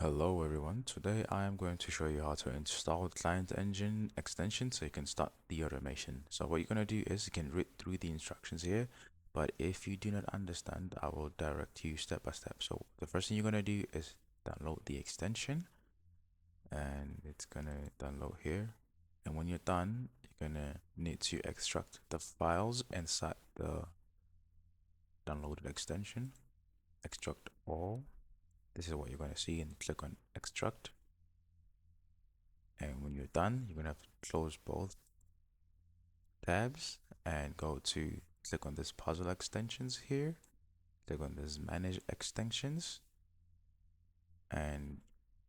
Hello everyone, today I am going to show you how to install Client Engine extension so you can start the automation. So what you're going to do is you can read through the instructions here, but if you do not understand, I will direct you step by step. So the first thing you're going to do is download the extension, and it's going to download here. And when you're done, you're going to need to extract the files inside the downloaded extension. Extract all. This is what you're going to see, and click on extract. And when you're done, you're gonna have to close both tabs and go to click on this puzzle extensions here. Click on this manage extensions. And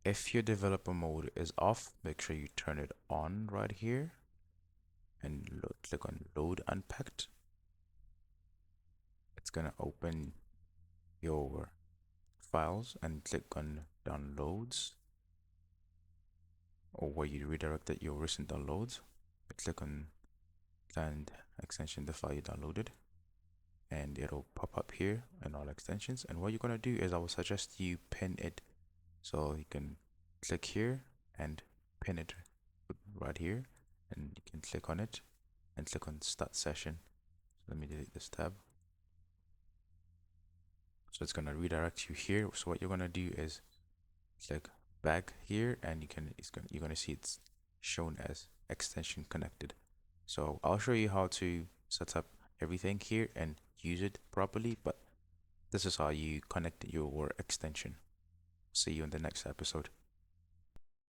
if your developer mode is off, make sure you turn it on right here and click on load unpacked. It's gonna open your files and click on downloads or where you redirected your recent downloads. Click on client extension, the file you downloaded, and it'll pop up here in all extensions. And what you're going to do is I will suggest you pin it, so you can click here and pin it right here, and you can click on it and click on start session. So let me delete this tab. So it's going to redirect you here. So what you're going to do is click back here, and you're going to see it's shown as extension connected. So I'll show you how to set up everything here and use it properly, but this is how you connect your extension. See you in the next episode.